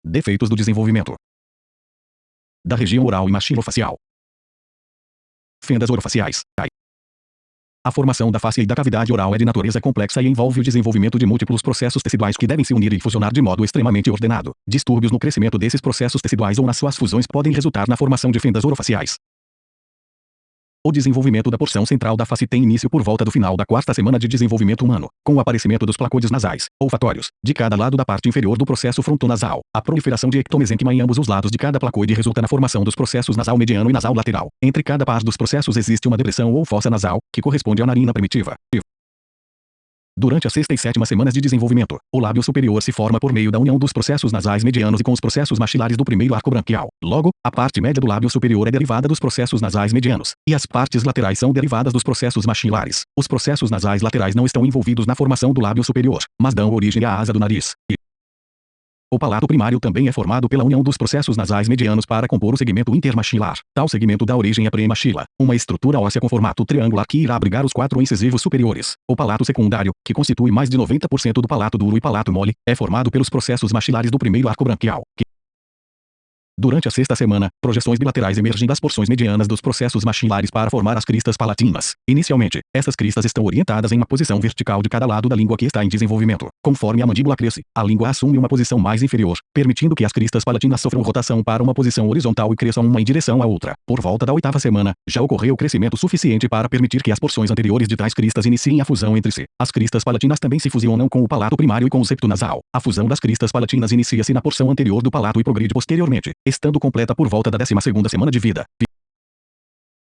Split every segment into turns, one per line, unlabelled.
Defeitos do desenvolvimento da região oral e maxilofacial. Fendas orofaciais. A formação da face e da cavidade oral é de natureza complexa e envolve o desenvolvimento de múltiplos processos teciduais que devem se unir e funcionar de modo extremamente ordenado. Distúrbios no crescimento desses processos teciduais ou nas suas fusões podem resultar na formação de fendas orofaciais. O desenvolvimento da porção central da face tem início por volta do final da quarta semana de desenvolvimento humano, com o aparecimento dos placôides nasais, olfatórios, de cada lado da parte inferior do processo frontonasal. A proliferação de ectomesênquima em ambos os lados de cada placôide resulta na formação dos processos nasal mediano e nasal lateral. Entre cada par dos processos existe uma depressão ou fossa nasal, que corresponde à narina primitiva. Durante as sexta e sétima semanas de desenvolvimento, o lábio superior se forma por meio da união dos processos nasais medianos e com os processos maxilares do primeiro arco branquial. Logo, a parte média do lábio superior é derivada dos processos nasais medianos, e as partes laterais são derivadas dos processos maxilares. Os processos nasais laterais não estão envolvidos na formação do lábio superior, mas dão origem à asa do nariz. O palato primário também é formado pela união dos processos nasais medianos para compor o segmento intermaxilar. Tal segmento dá origem à premaxila, uma estrutura óssea com formato triangular que irá abrigar os 4 incisivos superiores. O palato secundário, que constitui mais de 90% do palato duro e palato mole, é formado pelos processos maxilares do primeiro arco branquial. Durante a sexta semana, projeções bilaterais emergem das porções medianas dos processos maxilares para formar as cristas palatinas. Inicialmente, essas cristas estão orientadas em uma posição vertical de cada lado da língua que está em desenvolvimento. Conforme a mandíbula cresce, a língua assume uma posição mais inferior, permitindo que as cristas palatinas sofram rotação para uma posição horizontal e cresçam uma em direção à outra. Por volta da oitava semana, já ocorreu crescimento suficiente para permitir que as porções anteriores de tais cristas iniciem a fusão entre si. As cristas palatinas também se fusionam com o palato primário e com o septo nasal. A fusão das cristas palatinas inicia-se na porção anterior do palato e progride posteriormente, estando completa por volta da 12ª semana de vida.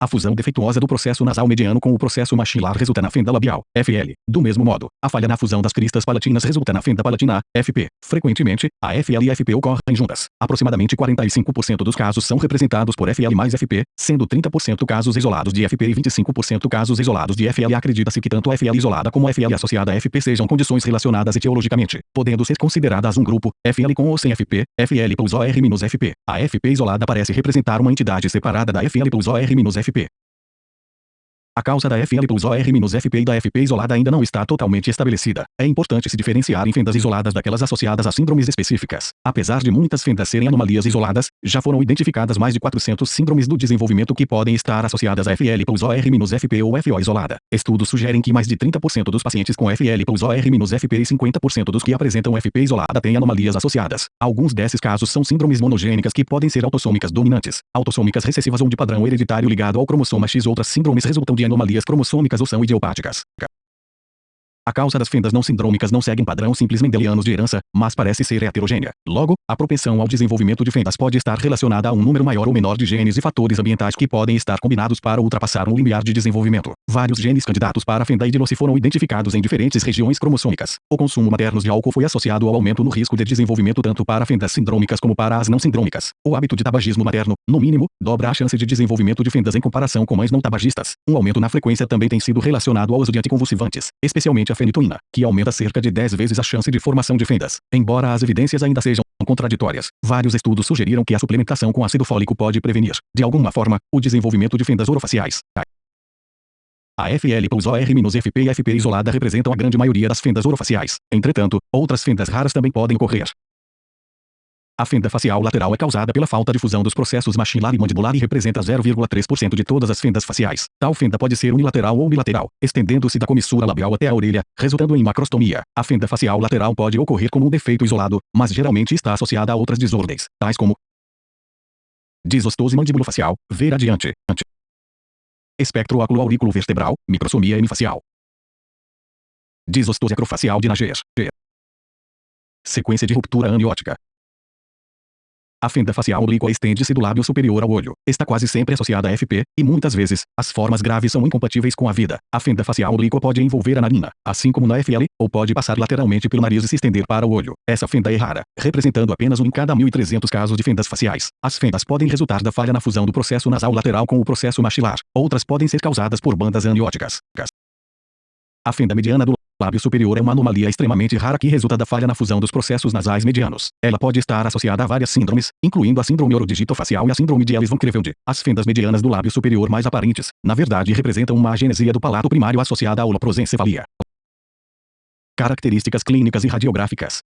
A fusão defeituosa do processo nasal mediano com o processo maxilar resulta na fenda labial, FL. Do mesmo modo, a falha na fusão das cristas palatinas resulta na fenda palatina, FP. Frequentemente, a FL e a FP ocorrem juntas. Aproximadamente 45% dos casos são representados por FL mais FP, sendo 30% casos isolados de FP e 25% casos isolados de FL. Acredita-se que tanto a FL isolada como a FL associada a FP sejam condições relacionadas etiologicamente, podendo ser consideradas um grupo, FL com ou sem FP, FL plus OR minus FP. A FP isolada parece representar uma entidade separada da FL plus OR minus FP. A causa da FL plus OR minus FP e da FP isolada ainda não está totalmente estabelecida. É importante se diferenciar em fendas isoladas daquelas associadas a síndromes específicas. Apesar de muitas fendas serem anomalias isoladas, já foram identificadas mais de 400 síndromes do desenvolvimento que podem estar associadas a FL plus OR minus FP ou FO isolada. Estudos sugerem que mais de 30% dos pacientes com FL plus OR minus FP e 50% dos que apresentam FP isolada têm anomalias associadas. Alguns desses casos são síndromes monogênicas que podem ser autossômicas dominantes, autossômicas recessivas ou de padrão hereditário ligado ao cromossoma X. Outras síndromes resultam de anomalias cromossômicas ou são idiopáticas. A causa das fendas não sindrômicas não segue um padrão simples mendelianos de herança, mas parece ser heterogênea. Logo, a propensão ao desenvolvimento de fendas pode estar relacionada a um número maior ou menor de genes e fatores ambientais que podem estar combinados para ultrapassar um limiar de desenvolvimento. Vários genes candidatos para a fenda idilose foram identificados em diferentes regiões cromossômicas. O consumo materno de álcool foi associado ao aumento no risco de desenvolvimento tanto para fendas sindrômicas como para as não sindrômicas. O hábito de tabagismo materno, no mínimo, dobra a chance de desenvolvimento de fendas em comparação com mães não tabagistas. Um aumento na frequência também tem sido relacionado ao uso de anticonvulsivantes, especialmente a fenitoína, que aumenta cerca de 10 vezes a chance de formação de fendas. Embora as evidências ainda sejam contraditórias, vários estudos sugeriram que a suplementação com ácido fólico pode prevenir, de alguma forma, o desenvolvimento de fendas orofaciais. A FL plus OR minus FP e FP isolada representam a grande maioria das fendas orofaciais. Entretanto, outras fendas raras também podem ocorrer. A fenda facial lateral é causada pela falta de fusão dos processos maxilar e mandibular e representa 0,3% de todas as fendas faciais. Tal fenda pode ser unilateral ou bilateral, estendendo-se da comissura labial até a orelha, resultando em macrostomia. A fenda facial lateral pode ocorrer como um defeito isolado, mas geralmente está associada a outras desordens, tais como desostose mandibulofacial, ver adiante, espectro óculo-aurículo vertebral, microsomia hemifacial, desostose acrofacial de Nager, sequência de ruptura amniótica. A fenda facial oblíqua estende-se do lábio superior ao olho. Está quase sempre associada a FP, e muitas vezes, as formas graves são incompatíveis com a vida. A fenda facial oblíqua pode envolver a narina, assim como na FL, ou pode passar lateralmente pelo nariz e se estender para o olho. Essa fenda é rara, representando apenas 1 em cada 1.300 casos de fendas faciais. As fendas podem resultar da falha na fusão do processo nasal lateral com o processo maxilar. Outras podem ser causadas por bandas amnióticas. A fenda mediana do lábio superior é uma anomalia extremamente rara que resulta da falha na fusão dos processos nasais medianos. Ela pode estar associada a várias síndromes, incluindo a síndrome orodigitofacial e a síndrome de Ellis-von Creveld. As fendas medianas do lábio superior mais aparentes, na verdade, representam uma agenesia do palato primário associada à holoprosencefalia. Características clínicas e radiográficas.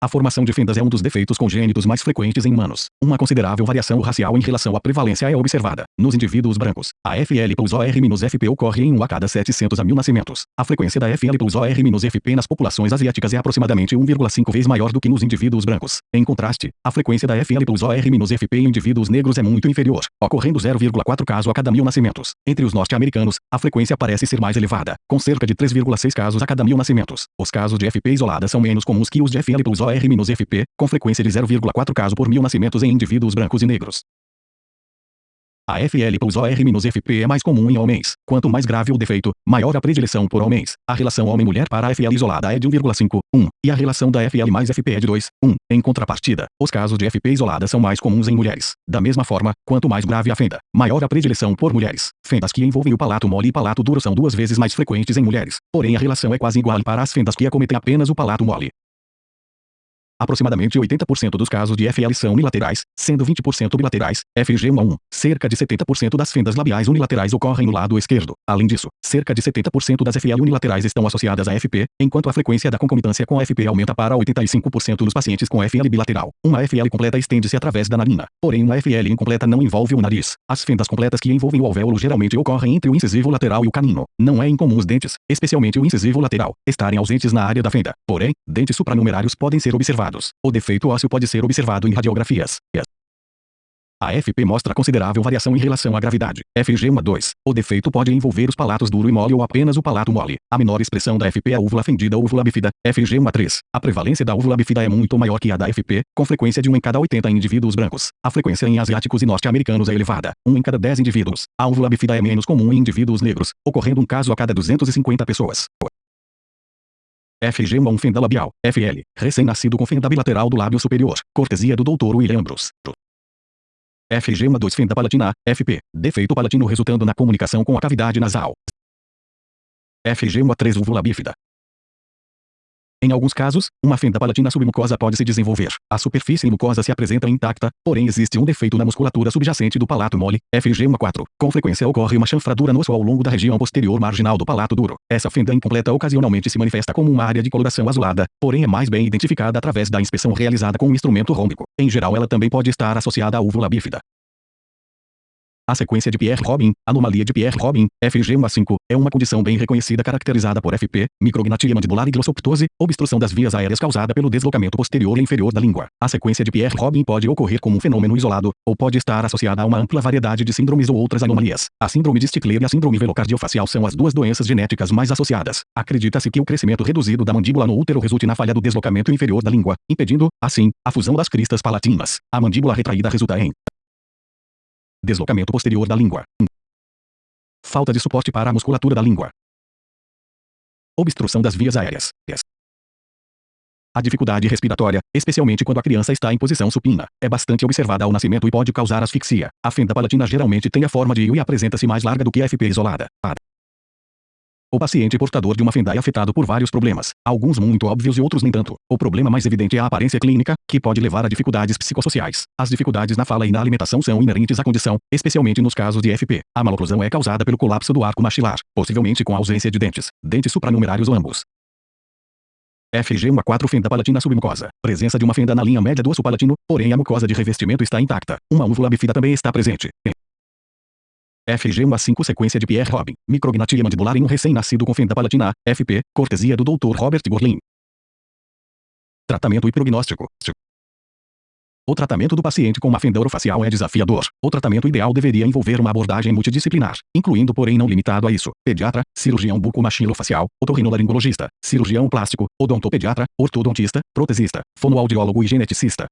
A formação de fendas é um dos defeitos congênitos mais frequentes em humanos. Uma considerável variação racial em relação à prevalência é observada. Nos indivíduos brancos, a FL+OR-FP ocorre em 1 a cada 700 a 1000 nascimentos. A frequência da FL+OR-FP nas populações asiáticas é aproximadamente 1,5 vezes maior do que nos indivíduos brancos. Em contraste, a frequência da FL+OR-FP em indivíduos negros é muito inferior, ocorrendo 0,4 caso a cada 1000 nascimentos. Entre os norte-americanos, a frequência parece ser mais elevada, com cerca de 3,6 casos a cada 1000 nascimentos. Os casos de FP isolada são menos comuns que os de FL+OR-FP, com frequência de 0,4 caso por 1000 nascimentos em indivíduos brancos e negros. A FL+OR-FP é mais comum em homens. Quanto mais grave o defeito, maior a predileção por homens. A relação homem-mulher para a FL isolada é de 1,5, 1, e a relação da FL mais FP é de 2, 1. Em contrapartida, os casos de FP isolada são mais comuns em mulheres. Da mesma forma, quanto mais grave a fenda, maior a predileção por mulheres. Fendas que envolvem o palato mole e palato duro são 2 vezes mais frequentes em mulheres, porém a relação é quase igual para as fendas que acometem apenas o palato mole. Aproximadamente 80% dos casos de FL são unilaterais, sendo 20% bilaterais, FG1. Cerca de 70% das fendas labiais unilaterais ocorrem no lado esquerdo. Além disso, cerca de 70% das FL unilaterais estão associadas a FP, enquanto a frequência da concomitância com a FP aumenta para 85% nos pacientes com FL bilateral. Uma FL completa estende-se através da narina, porém uma FL incompleta não envolve o nariz. As fendas completas que envolvem o alvéolo geralmente ocorrem entre o incisivo lateral e o canino. Não é incomum os dentes, especialmente o incisivo lateral, estarem ausentes na área da fenda. Porém, dentes supranumerários podem ser observados. O defeito ósseo pode ser observado em radiografias. A FP mostra considerável variação em relação à gravidade. FG1-2. O defeito pode envolver os palatos duro e mole ou apenas o palato mole. A menor expressão da FP é a úvula fendida ou úvula bífida. FG1-3. A prevalência da úvula bífida é muito maior que a da FP, com frequência de 1 em cada 80 em indivíduos brancos. A frequência em asiáticos e norte-americanos é elevada, 1 em cada 10 indivíduos. A úvula bífida é menos comum em indivíduos negros, ocorrendo um caso a cada 250 pessoas. FG1 fenda labial, FL, recém-nascido com fenda bilateral do lábio superior, cortesia do Dr. William Ambrose. FG1-2 fenda palatina, FP, defeito palatino resultando na comunicação com a cavidade nasal. FG1-3 úvula bífida. Em alguns casos, uma fenda palatina submucosa pode se desenvolver. A superfície mucosa se apresenta intacta, porém existe um defeito na musculatura subjacente do palato mole, FG1-4. Com frequência ocorre uma chanfradura no osso ao longo da região posterior marginal do palato duro. Essa fenda incompleta ocasionalmente se manifesta como uma área de coloração azulada, porém é mais bem identificada através da inspeção realizada com um instrumento rômbico. Em geral, ela também pode estar associada à úvula bífida. A sequência de Pierre-Robin, anomalia de Pierre-Robin, FG1-5, é uma condição bem reconhecida caracterizada por FP, micrognatia mandibular e glossoptose, obstrução das vias aéreas causada pelo deslocamento posterior e inferior da língua. A sequência de Pierre-Robin pode ocorrer como um fenômeno isolado, ou pode estar associada a uma ampla variedade de síndromes ou outras anomalias. A síndrome de Stickler e a síndrome velocardiofacial são as duas doenças genéticas mais associadas. Acredita-se que o crescimento reduzido da mandíbula no útero resulte na falha do deslocamento inferior da língua, impedindo, assim, a fusão das cristas palatinas. A mandíbula retraída resulta em deslocamento posterior da língua. Falta de suporte para a musculatura da língua. Obstrução das vias aéreas. A dificuldade respiratória, especialmente quando a criança está em posição supina, é bastante observada ao nascimento e pode causar asfixia. A fenda palatina geralmente tem a forma de U e apresenta-se mais larga do que a FP isolada. O paciente portador de uma fenda é afetado por vários problemas, alguns muito óbvios e outros nem tanto. O problema mais evidente é a aparência clínica, que pode levar a dificuldades psicossociais. As dificuldades na fala e na alimentação são inerentes à condição, especialmente nos casos de FP. A maloclusão é causada pelo colapso do arco maxilar, possivelmente com ausência de dentes supranumerários ou ambos. FG1-4 fenda palatina submucosa. Presença de uma fenda na linha média do osso palatino, porém a mucosa de revestimento está intacta. Uma úvula bífida também está presente. FG1-5 sequência de Pierre-Robin, micrognatia mandibular em um recém-nascido com fenda palatina, FP, cortesia do Dr. Robert Gorlin. Tratamento e prognóstico. O tratamento do paciente com uma fenda orofacial é desafiador. O tratamento ideal deveria envolver uma abordagem multidisciplinar, incluindo porém não limitado a isso, pediatra, cirurgião bucomaxilofacial, otorrinolaringologista, cirurgião plástico, odontopediatra, ortodontista, protesista, fonoaudiólogo e geneticista.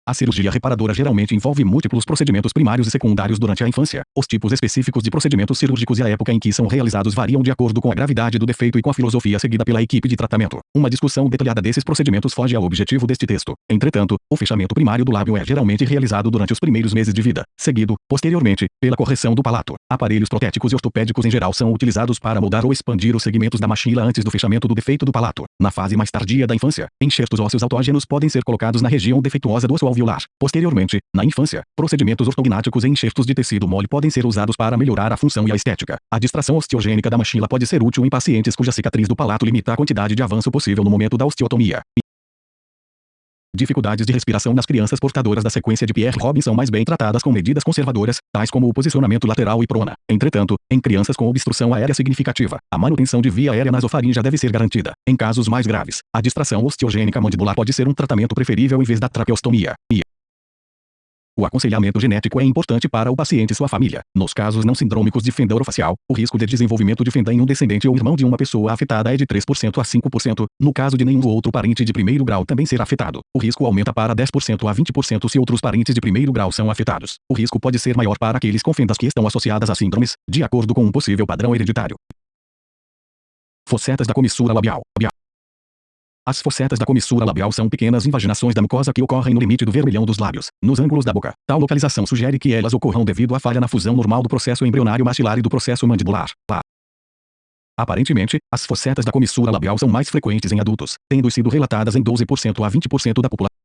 A cirurgia reparadora geralmente envolve múltiplos procedimentos primários e secundários durante a infância. Os tipos específicos de procedimentos cirúrgicos e a época em que são realizados variam de acordo com a gravidade do defeito e com a filosofia seguida pela equipe de tratamento. Uma discussão detalhada desses procedimentos foge ao objetivo deste texto. Entretanto, o fechamento primário do lábio é geralmente realizado durante os primeiros meses de vida, seguido, posteriormente, pela correção do palato. Aparelhos protéticos e ortopédicos em geral são utilizados para moldar ou expandir os segmentos da maxila antes do fechamento do defeito do palato. Na fase mais tardia da infância, enxertos ósseos autógenos podem ser colocados na região defeituosa do osso alveolar. Posteriormente, na infância, procedimentos ortognáticos e enxertos de tecido mole podem ser usados para melhorar a função e a estética. A distração osteogênica da maxila pode ser útil em pacientes cuja cicatriz do palato limita a quantidade de avanço possível no momento da osteotomia. Dificuldades de respiração nas crianças portadoras da sequência de Pierre-Robin são mais bem tratadas com medidas conservadoras, tais como o posicionamento lateral e prona. Entretanto, em crianças com obstrução aérea significativa, a manutenção de via aérea nasofaríngea deve ser garantida. Em casos mais graves, a distração osteogênica mandibular pode ser um tratamento preferível em vez da traqueostomia. O aconselhamento genético é importante para o paciente e sua família. Nos casos não sindrômicos de fenda orofacial, o risco de desenvolvimento de fenda em um descendente ou irmão de uma pessoa afetada é de 3% a 5%. No caso de nenhum outro parente de primeiro grau também ser afetado, o risco aumenta para 10% a 20% se outros parentes de primeiro grau são afetados. O risco pode ser maior para aqueles com fendas que estão associadas a síndromes, de acordo com um possível padrão hereditário. Fossetas da comissura labial. As fossetas da comissura labial são pequenas invaginações da mucosa que ocorrem no limite do vermelhão dos lábios, nos ângulos da boca. Tal localização sugere que elas ocorram devido à falha na fusão normal do processo embrionário maxilar e do processo mandibular. Aparentemente, as fossetas da comissura labial são mais frequentes em adultos, tendo sido relatadas em 12% a 20% da população.